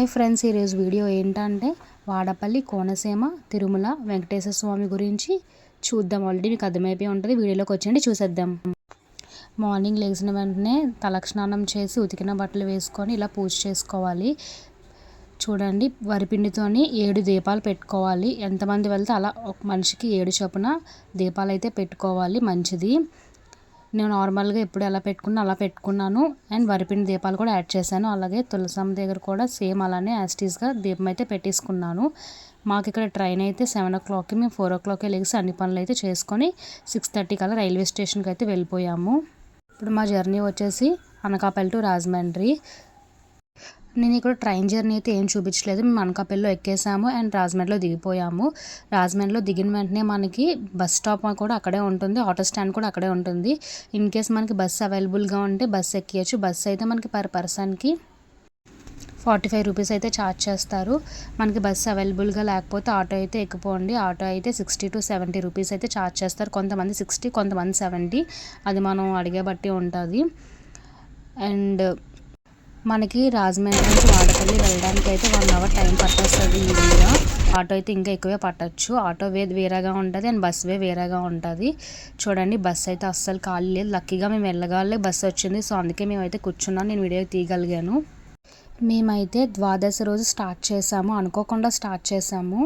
Hi friends, ఈరోజు video ఏంటంటే వాడపల్లి కోనసీమ తిరుమల వెంకటేశ్వర స్వామి గురించి చూద్దాం. ఆల్రెడీ మీకు అర్థమైపోయి ఉంటుంది. వీడియోలోకి వచ్చేయండి, చూసేద్దాం. మార్నింగ్ లేచిన వెంటనే తలస్నానం చేసి ఉతికిన బట్టలు వేసుకొని ఇలా పూజ చేసుకోవాలి. చూడండి, వరిపిండితోని 7 దీపాలు పెట్టుకోవాలి. ఎంతమంది వెళ్తే అలా ఒక మనిషికి 7 చొప్పున దీపాలు అయితే పెట్టుకోవాలి, మంచిది. నేను నార్మల్గా ఎప్పుడు ఎలా పెట్టుకున్నా అలా పెట్టుకున్నాను. అండ్ వరిపిండి దీపాలు కూడా యాడ్ చేశాను. అలాగే తులసమ్మ దగ్గర కూడా సేమ్ అలానే యాస్టీస్గా దీపం అయితే పెట్టేసుకున్నాను. మాకు ఇక్కడ ట్రైన్ అయితే 7 o'clockకి, మేము 4 o'clockకే లేచి అన్ని పనులు అయితే చేసుకొని 6:30 కల్లా రైల్వే స్టేషన్కి అయితే వెళ్ళిపోయాము. ఇప్పుడు మా జర్నీ వచ్చేసి అనకాపల్లి టు రాజమండ్రి. నేను ఇక్కడ ట్రైన్ జర్నీ అయితే ఏం చూపించలేదు. మేము అనకాపల్లిలో ఎక్కేసాము అండ్ రాజమండ్రిలో దిగిపోయాము. రాజమండ్రిలో దిగిన వెంటనే మనకి బస్ స్టాప్ కూడా అక్కడే ఉంటుంది, ఆటో స్టాండ్ కూడా అక్కడే ఉంటుంది. ఇన్ కేస్ మనకి బస్సు అవైలబుల్గా ఉంటే బస్సు ఎక్కియచ్చు. బస్సు అయితే మనకి పర్ పర్సన్కి 45 రూపీస్ అయితే ఛార్జ్ చేస్తారు. మనకి బస్సు అవైలబుల్గా లేకపోతే ఆటో అయితే ఎక్కిపోండి. ఆటో అయితే 60 to 70 రూపీస్ అయితే ఛార్జ్ చేస్తారు. కొంతమంది 60, కొంతమంది 70. అది మనం అడిగే బట్టి ఉంటుంది. అండ్ మనకి రాజమండ్రి నుంచి వాడపల్లి వెళ్ళడానికి అయితే 1 hour టైం పట్టేస్తుంది ఈజీగా. ఆటో అయితే ఇంకా ఎక్కువే పట్టచ్చు. ఆటో వేరేగా ఉంటుంది అండ్ బస్ వేరేగా ఉంటుంది. చూడండి, బస్సు అయితే అస్సలు ఖాళీ లేదు. లక్కీగా మేము వెళ్ళగాలే బస్సు వచ్చింది. సో అందుకే మేమైతే కూర్చున్నాం, నేను వీడియో తీయగలిగాను. మేమైతే ద్వాదశి రోజు స్టార్ట్ చేసాము, అనుకోకుండా స్టార్ట్ చేసాము.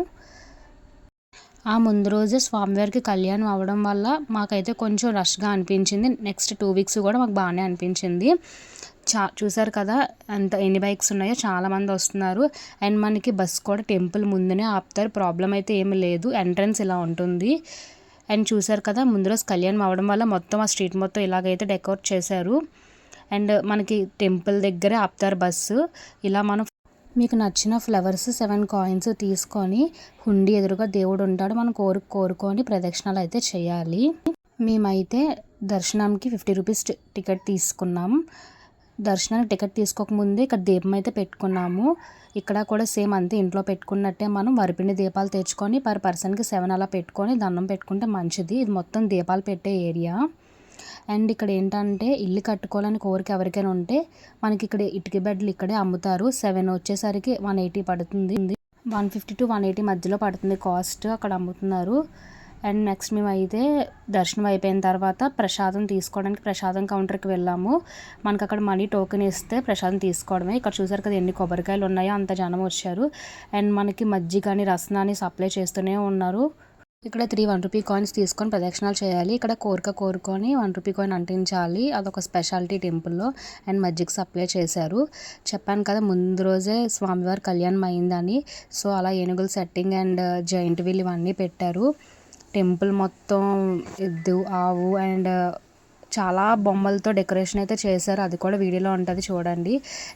ఆ ముందు రోజే స్వామివారికి కళ్యాణం అవ్వడం వల్ల మాకైతే కొంచెం రష్గా అనిపించింది. నెక్స్ట్ 2 weeks కూడా మాకు బాగానే అనిపించింది. చూసారు కదా ఎన్ని బైక్స్ ఉన్నాయో, చాలామంది వస్తున్నారు. అండ్ మనకి బస్ కూడా టెంపుల్ ముందునే ఆపుతారు, ప్రాబ్లం అయితే ఏమి లేదు. ఎంట్రన్స్ ఇలా ఉంటుంది. అండ్ చూసారు కదా, ముందు రోజు కళ్యాణం అవ్వడం వల్ల మొత్తం ఆ స్ట్రీట్ మొత్తం ఇలాగైతే డెకరేట్ చేశారు. అండ్ మనకి టెంపుల్ దగ్గరే ఆపుతారు బస్సు. ఇలా మనం మీకు నచ్చిన ఫ్లవర్స్ 7 coins తీసుకొని హుండీ ఎదురుగా దేవుడు ఉంటాడు, మనం కోరుకొని ప్రదక్షిణాలు అయితే చేయాలి. మేమైతే దర్శనంకి 50 రూపీస్ టికెట్ తీసుకున్నాం. దర్శనానికి టికెట్ తీసుకోకముందే ఇక్కడ దీపం అయితే పెట్టుకున్నాము. ఇక్కడ కూడా సేమ్ అంతే, ఇంట్లో పెట్టుకున్నట్టే మనం వరిపిండి దీపాలు తెచ్చుకొని పర్ పర్సన్కి 7 అలా పెట్టుకొని దండం పెట్టుకుంటే మంచిది. ఇది మొత్తం దీపాలు పెట్టే ఏరియా. అండ్ ఇక్కడ ఏంటంటే ఇల్లు కట్టుకోవాలని కోరిక ఎవరికైనా ఉంటే మనకి ఇక్కడ ఇటుక బెడ్లు ఇక్కడే అమ్ముతారు. 7 వచ్చేసరికి 180 పడుతుంది, 150 to 180 మధ్యలో పడుతుంది కాస్ట్, అక్కడ అమ్ముతున్నారు. అండ్ నెక్స్ట్ మేము అయితే దర్శనం అయిపోయిన తర్వాత ప్రసాదం తీసుకోవడానికి ప్రసాదం కౌంటర్కి వెళ్ళాము. మనకు అక్కడ మనీ టోకెన్ ఇస్తే ప్రసాదం తీసుకోవడమే. ఇక్కడ చూసారు కదా ఎన్ని కొబ్బరికాయలు ఉన్నాయో, అంత జనం వచ్చారు. అండ్ మనకి మజ్జిగ కానీ రసనాన్ని సప్లై చేస్తూనే ఉన్నారు. ఇక్కడ 3 1 rupee coins తీసుకొని ప్రదక్షిణాలు చేయాలి. ఇక్కడ కోరుకొని 1 rupee coin అంటించాలి. అదొక స్పెషాలిటీ టెంపుల్లో. అండ్ మజ్జిగ సప్లై చేశారు. చెప్పాను కదా ముందు రోజే స్వామివారి కళ్యాణం అయిందని. సో అలా ఏనుగుల సెట్టింగ్ అండ్ జైంట్ వీల్ ఇవన్నీ పెట్టారు. టెంపుల్ మొత్తం ఎద్దు, ఆవు అండ్ చాలా బొమ్మలతో డెకరేషన్ అయితే చేశారు. అది కూడా వీడియోలో ఉంటుంది, చూడండి.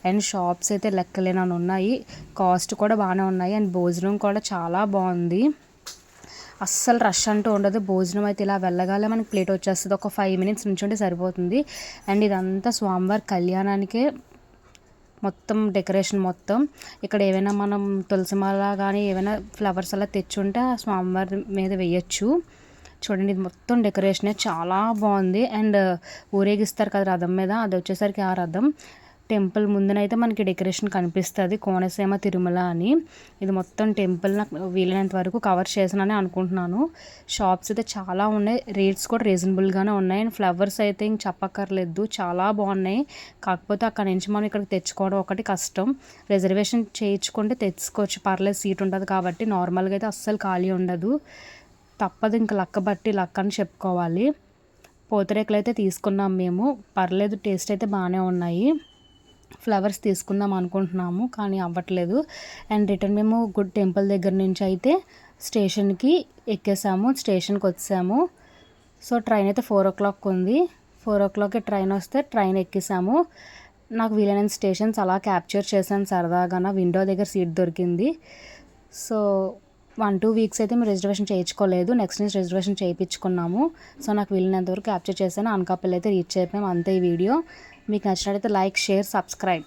అండ్ షాప్స్ అయితే లెక్కలేనని ఉన్నాయి, కాస్ట్ కూడా బాగానే ఉన్నాయి. అండ్ భోజనం కూడా చాలా బాగుంది, అస్సలు రష్ అంటూ ఉండదు. భోజనం అయితే ఇలా వెళ్ళగానే మనకి ప్లేట్ వచ్చేస్తుంది, ఒక 5 minutes నుంచుంటే సరిపోతుంది. అండ్ ఇదంతా స్వామివారి కళ్యాణానికే మొత్తం డెకరేషన్ మొత్తం. ఇక్కడ ఏమైనా మనం తులసిమాల కానీ ఏమైనా ఫ్లవర్స్ అలా తెచ్చుంటే ఆ స్వామివారి మీద వేయచ్చు. చూడండి, ఇది మొత్తం డెకరేషనే చాలా బాగుంది. అండ్ ఊరేగిస్తారు కదా రథం మీద, అది వచ్చేసరికి ఆ రథం టెంపుల్ ముందునైతే మనకి డెకరేషన్ కనిపిస్తుంది, కోనసీమ తిరుమల అని. ఇది మొత్తం టెంపుల్ నాకు వీలైనంత వరకు కవర్ చేసానని అనుకుంటున్నాను. షాప్స్ అయితే చాలా ఉన్నాయి, రేట్స్ కూడా రీజనబుల్గానే ఉన్నాయి. అండ్ ఫ్లవర్స్ అయితే ఇంక చెప్పక్కర్లేదు, చాలా బాగున్నాయి. కాకపోతే అక్కడ నుంచి మనం ఇక్కడికి తెచ్చుకోవడం ఒకటి కష్టం. రిజర్వేషన్ చేయించుకుంటే తెచ్చుకోవచ్చు, పర్లేదు, సీట్ ఉంటుంది కాబట్టి. నార్మల్గా అయితే అస్సలు ఖాళీ ఉండదు, తప్పదు, ఇంకా లక్ అని చెప్పుకోవాలి. పూతరేకులు అయితే తీసుకున్నాం మేము, పర్లేదు, టేస్ట్ అయితే బాగానే ఉన్నాయి. ఫ్లవర్స్ తీసుకుందాం అనుకుంటున్నాము కానీ అవ్వట్లేదు. అండ్ రిటర్న్ మేము గుడ్ టెంపుల్ దగ్గర నుంచి అయితే స్టేషన్కి ఎక్కేసాము, స్టేషన్కి వచ్చాము. సో ట్రైన్ అయితే 4 o'clock ఉంది. 4 o'clockకి ట్రైన్ వస్తే ట్రైన్ ఎక్కేసాము. నాకు వీలైన స్టేషన్స్ అలా క్యాప్చర్ చేశాను సరదాగా, నా విండో దగ్గర సీట్ దొరికింది. సో 1-2 weeks అయితే మేము రిజర్వేషన్ చేయించుకోలేదు, నెక్స్ట్ నుంచి రిజర్వేషన్ చేయించుకున్నాము. సో నాకు వీలైనంత వరకు క్యాప్చర్ చేశాను. అనకాపల్లి అయితే రీచ్ అయిపోయాము, అంతే ఈ వీడియో. మీకు నచ్చినట్లయితే లైక్, షేర్, సబ్స్క్రైబ్.